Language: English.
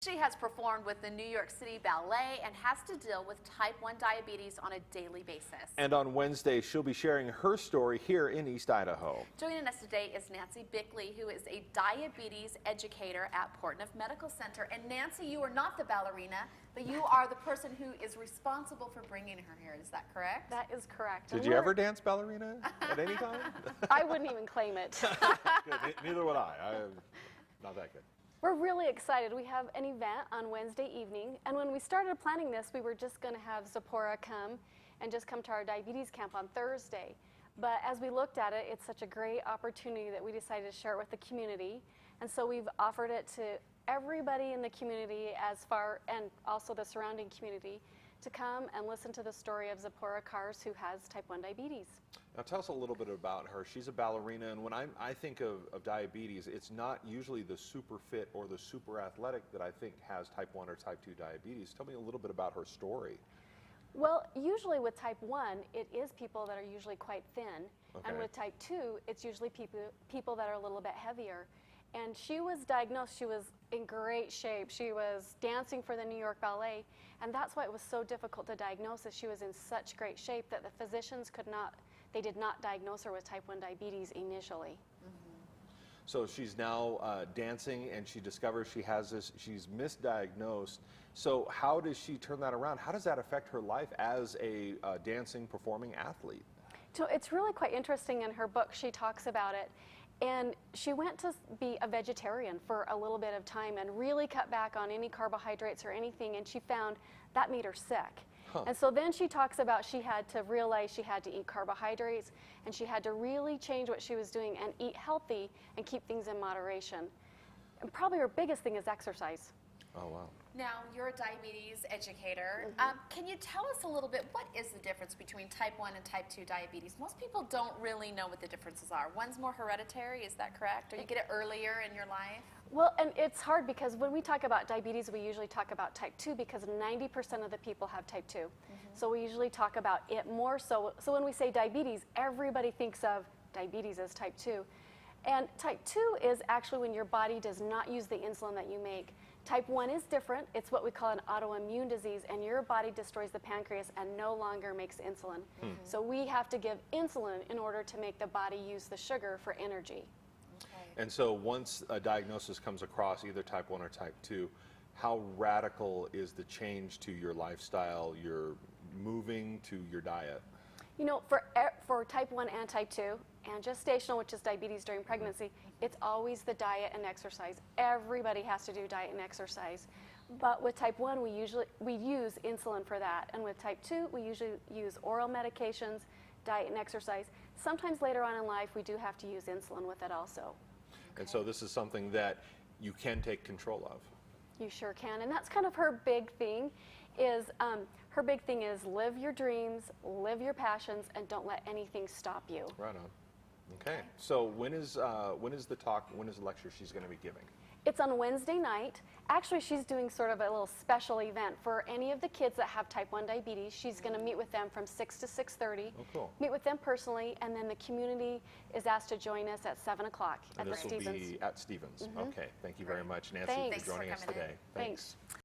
She has performed with the New York City Ballet and has to deal with type 1 diabetes on a daily basis. And on Wednesday, she'll be sharing her story here in East Idaho. Joining us today is Nancy Bikley, who is a diabetes educator at Portneuf Medical Center. And Nancy, you are not the ballerina, but you are the person who is responsible for bringing her here. Is that correct? That is correct. Did you ever dance ballerina at any time? I wouldn't even claim it. Good. Neither would I. I'm not that good. We're really excited. We have an event on Wednesday evening, and when we started planning this, we were just going to have Zipporah come and just come to our diabetes camp on Thursday. But as we looked at it, it's such a great opportunity that we decided to share it with the community, and so we've offered it to everybody in the community and also the surrounding community to come and listen to the story of Zipporah Kars, who has type 1 diabetes. Now tell us a little bit about her. She's a ballerina, and when I think of diabetes, it's not usually the super fit or the super athletic that I think has type 1 or type 2 diabetes. Tell me a little bit about her story. Well, usually with type 1, it is people that are usually quite thin. Okay. And with type 2, it's usually people that are a little bit heavier. And she was diagnosed, she was in great shape. She was dancing for the New York Ballet, and that's why it was so difficult to diagnose her. She was in such great shape that the physicians did not diagnose her with type 1 diabetes initially. Mm-hmm. So she's now dancing, and she discovers she has this, she's misdiagnosed. So how does she turn that around? How does that affect her life as a dancing, performing athlete? So it's really quite interesting. In her book, she talks about it. And she went to be a vegetarian for a little bit of time and really cut back on any carbohydrates or anything, and she found that made her sick. Huh. And so then she talks about she had to realize she had to eat carbohydrates, and she had to really change what she was doing and eat healthy and keep things in moderation. And probably her biggest thing is exercise. Oh, wow. Now, you're a diabetes educator. Mm-hmm. Can you tell us a little bit, what is the difference between type 1 and type 2 diabetes? Most people don't really know what the differences are. One's more hereditary, is that correct? Or you get it earlier in your life? Well, and it's hard because when we talk about diabetes, we usually talk about type 2 because 90% of the people have type 2. Mm-hmm. So we usually talk about it more so. So when we say diabetes, everybody thinks of diabetes as type 2. And type 2 is actually when your body does not use the insulin that you make. Type 1 is different. It's what we call an autoimmune disease, and your body destroys the pancreas and no longer makes insulin. Mm-hmm. So we have to give insulin in order to make the body use the sugar for energy. Okay. And so once a diagnosis comes across, either type 1 or type 2, how radical is the change to your lifestyle, your moving, to your diet? You know, for type 1 and type 2, and gestational, which is diabetes during pregnancy, it's always the diet and exercise. Everybody has to do diet and exercise. But with type 1, we use insulin for that. And with type 2, we usually use oral medications, diet and exercise. Sometimes later on in life, we do have to use insulin with it also. Okay. And so this is something that you can take control of. You sure can. And that's kind of her big thing is live your dreams, live your passions, and don't let anything stop you. Right on. Okay. So when is the talk, when is the lecture she's going to be giving? It's on Wednesday night. Actually, she's doing sort of a little special event for any of the kids that have type 1 diabetes. She's going to meet with them from 6 to 6:30. Oh, cool. Meet with them personally, and then the community is asked to join us at 7 o'clock at the Stevens. And this will be at Stevens. Mm-hmm. Okay. Thank you very much, Nancy, Thanks for joining us today. Thanks.